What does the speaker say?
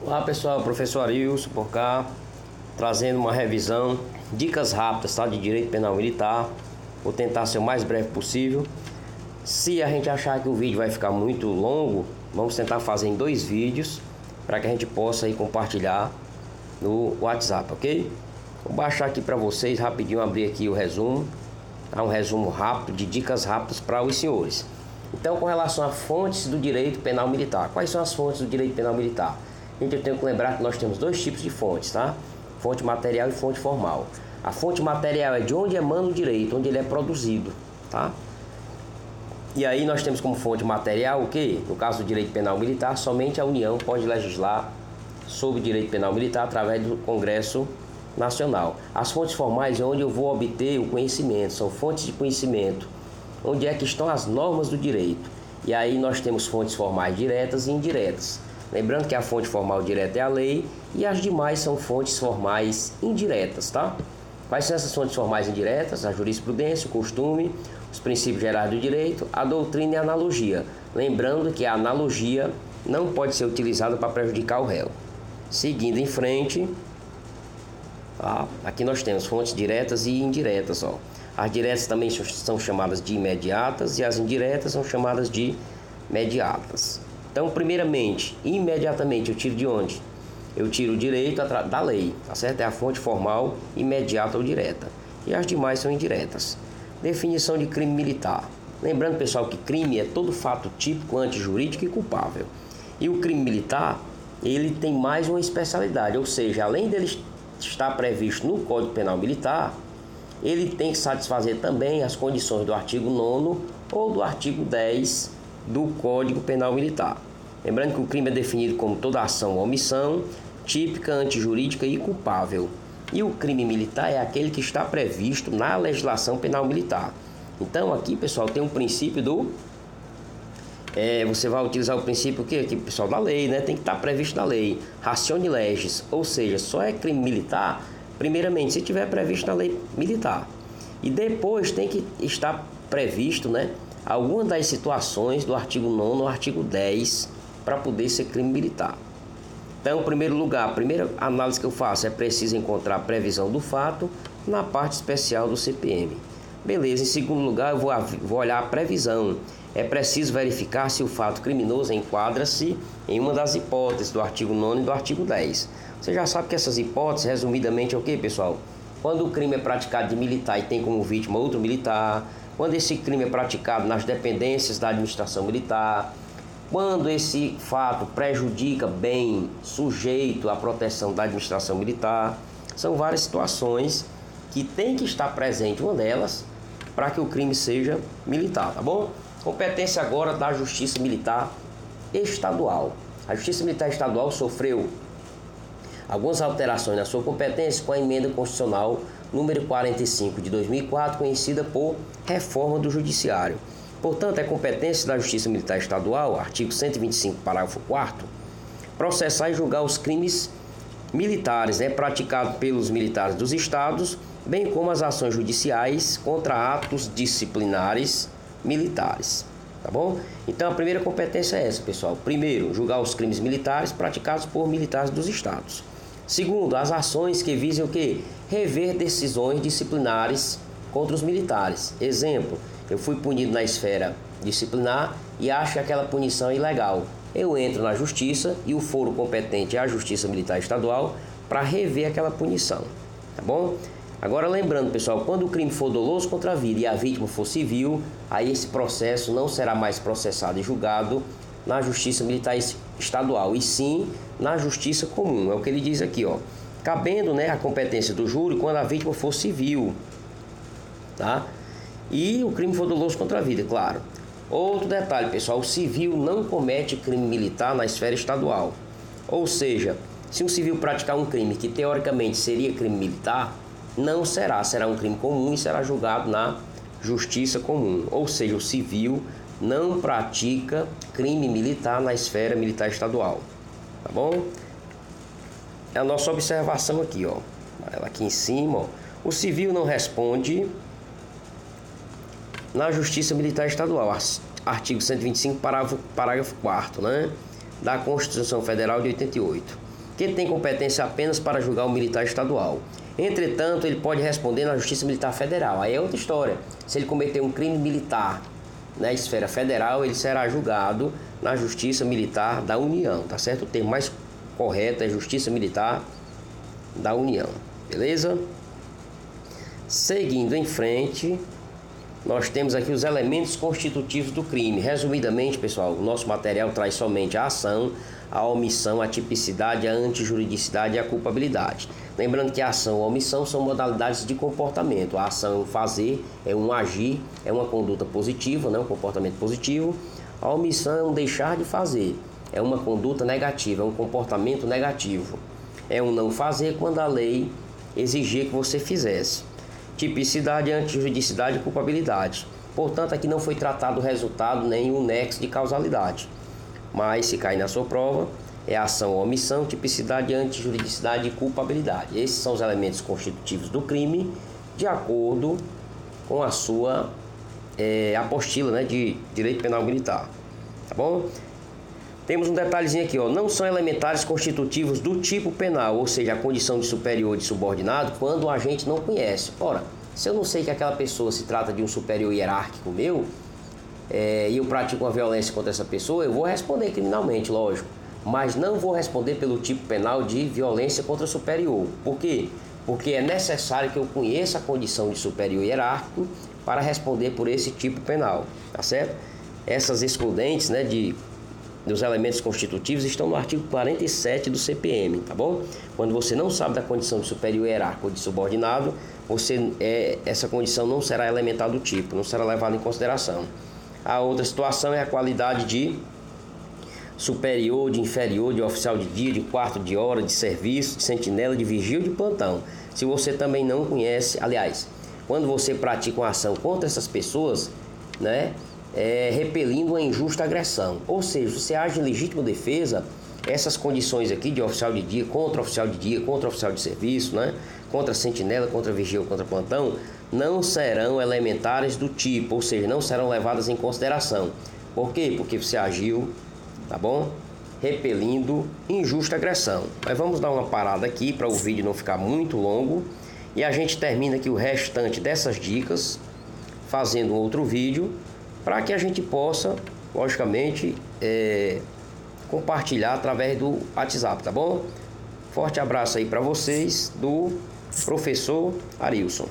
Olá pessoal, professor Arilson por cá, trazendo uma revisão, dicas rápidas, tá, de direito penal militar. Vou tentar ser o mais breve possível. Se a gente achar que o vídeo vai ficar muito longo, vamos tentar fazer em 2 vídeos para que a gente possa aí compartilhar no WhatsApp, ok? Vou baixar aqui para vocês rapidinho, abrir aqui o resumo, tá? Um resumo rápido de dicas rápidas para os senhores. Então, com relação a fontes do direito penal militar, quais são as fontes do direito penal militar? Gente, eu tenho que lembrar que nós temos 2 tipos de fontes, tá? Fonte material e fonte formal. A fonte material é de onde emana o direito, onde ele é produzido, tá? E aí nós temos como fonte material o quê? No caso do direito penal militar, somente a União pode legislar sobre o direito penal militar através do Congresso Nacional. As fontes formais é onde eu vou obter o conhecimento, são fontes de conhecimento, onde é que estão as normas do direito. E aí nós temos fontes formais diretas e indiretas. Lembrando que a fonte formal direta é a lei e as demais são fontes formais indiretas, tá? Quais são essas fontes formais indiretas? A jurisprudência, o costume, os princípios gerais do direito, a doutrina e a analogia. Lembrando que a analogia não pode ser utilizada para prejudicar o réu. Seguindo em frente, tá? Aqui nós temos fontes diretas e indiretas, ó. As diretas também são chamadas de imediatas e as indiretas são chamadas de mediatas. Então, primeiramente, imediatamente, eu tiro de onde? Eu tiro o direito da lei, tá certo? É a fonte formal, imediata ou direta. E as demais são indiretas. Definição de crime militar. Lembrando, pessoal, que crime é todo fato típico, antijurídico e culpável. E o crime militar, ele tem mais uma especialidade, ou seja, além dele estar previsto no Código Penal Militar, ele tem que satisfazer também as condições do artigo 9º ou do artigo 10 do Código Penal Militar. Lembrando que o crime é definido como toda ação ou omissão, típica, antijurídica e culpável. E o crime militar é aquele que está previsto na legislação penal militar. Então aqui, pessoal, tem um princípio do... você vai utilizar o princípio que aqui, pessoal, da lei, né? Tem que estar previsto na lei. Ratione legis, ou seja, só é crime militar, primeiramente, se tiver previsto na lei militar. E depois tem que estar previsto, né, alguma das situações do artigo 9º ou artigo 10 para poder ser crime militar. Então, em primeiro lugar, a primeira análise que eu faço é preciso encontrar a previsão do fato na parte especial do CPM. Beleza, em segundo lugar, eu vou olhar a previsão. É preciso verificar se o fato criminoso enquadra-se em uma das hipóteses do artigo 9º e do artigo 10. Você já sabe que essas hipóteses, resumidamente, é o que, pessoal? Quando o crime é praticado de militar e tem como vítima outro militar, quando esse crime é praticado nas dependências da administração militar, quando esse fato prejudica bem sujeito à proteção da administração militar. São várias situações que tem que estar presente uma delas para que o crime seja militar, tá bom? Competência agora da Justiça Militar Estadual. A Justiça Militar Estadual sofreu algumas alterações na sua competência com a emenda constitucional número 45 de 2004, conhecida por Reforma do Judiciário. Portanto, é competência da Justiça Militar Estadual, artigo 125, parágrafo 4º, processar e julgar os crimes militares, praticados pelos militares dos estados, bem como as ações judiciais contra atos disciplinares militares. Tá bom? Então, a primeira competência é essa, pessoal. Primeiro, julgar os crimes militares praticados por militares dos estados. Segundo, as ações que visem o quê? Rever decisões disciplinares contra os militares. Exemplo, eu fui punido na esfera disciplinar e acho que aquela punição é ilegal. Eu entro na justiça e o foro competente é a Justiça Militar Estadual para rever aquela punição. Tá bom? Agora lembrando, pessoal, quando o crime for doloso contra a vida e a vítima for civil, aí esse processo não será mais processado e julgado na Justiça Militar Estadual, e sim na Justiça Comum. É o que ele diz aqui, ó. Cabendo, né, a competência do júri quando a vítima for civil, tá? E o crime for doloso contra a vida, claro. Outro detalhe, pessoal, o civil não comete crime militar na esfera estadual. Ou seja, se um civil praticar um crime que teoricamente seria crime militar, não será um crime comum e será julgado na Justiça Comum. Ou seja, o civil não pratica crime militar na esfera militar estadual. Tá bom? É a nossa observação aqui, ó. Ela aqui em cima, ó. O civil não responde na Justiça Militar Estadual, artigo 125, parágrafo 4º, né, da Constituição Federal de 88. que tem competência apenas para julgar o militar estadual. Entretanto, ele pode responder na Justiça Militar Federal. Aí é outra história. Se ele cometer um crime militar na esfera federal, ele será julgado na Justiça Militar da União, tá certo? O termo mais correto é Justiça Militar da União, beleza? Seguindo em frente, nós temos aqui os elementos constitutivos do crime. Resumidamente, pessoal, o nosso material traz somente a ação, a omissão, a tipicidade, a antijuridicidade e a culpabilidade. Lembrando que a ação e a omissão são modalidades de comportamento. A ação é um fazer, é um agir, é uma conduta positiva, né? Um comportamento positivo. A omissão é um deixar de fazer, é uma conduta negativa, é um comportamento negativo. É um não fazer quando a lei exigia que você fizesse. Tipicidade, antijuridicidade e culpabilidade. Portanto, aqui não foi tratado o resultado nem o nexo de causalidade. Mas, se cair na sua prova, é ação ou omissão, tipicidade, antijuridicidade e culpabilidade. Esses são os elementos constitutivos do crime, de acordo com a sua apostila, né, de Direito Penal Militar. Tá bom? Temos um detalhezinho aqui, ó. Não são elementares constitutivos do tipo penal, ou seja, a condição de superior e de subordinado, quando o agente não conhece. Ora, se eu não sei que aquela pessoa se trata de um superior hierárquico meu, e eu pratico uma violência contra essa pessoa, eu vou responder criminalmente, lógico. Mas não vou responder pelo tipo penal de violência contra superior. Por quê? Porque é necessário que eu conheça a condição de superior hierárquico para responder por esse tipo penal, tá certo? Essas excludentes, né, dos elementos constitutivos estão no artigo 47 do CPM, tá bom? Quando você não sabe da condição de superior hierárquico ou de subordinado, essa condição não será elementar do tipo, não será levada em consideração. A outra situação é a qualidade de superior, de inferior, de oficial de dia, de quarto de hora, de serviço, de sentinela, de vigília, de plantão. Se você também não conhece, aliás, quando você pratica uma ação contra essas pessoas, né, repelindo uma injusta agressão, ou seja, você age em legítima defesa, essas condições aqui de oficial de dia, contra oficial de serviço, né, contra sentinela, contra vigília, contra plantão, não serão elementares do tipo, ou seja, não serão levadas em consideração. Por quê? Porque você agiu, tá bom? Repelindo injusta agressão. Mas vamos dar uma parada aqui para o vídeo não ficar muito longo e a gente termina aqui o restante dessas dicas fazendo um outro vídeo para que a gente possa, logicamente, compartilhar através do WhatsApp, tá bom? Forte abraço aí para vocês do professor Arilson.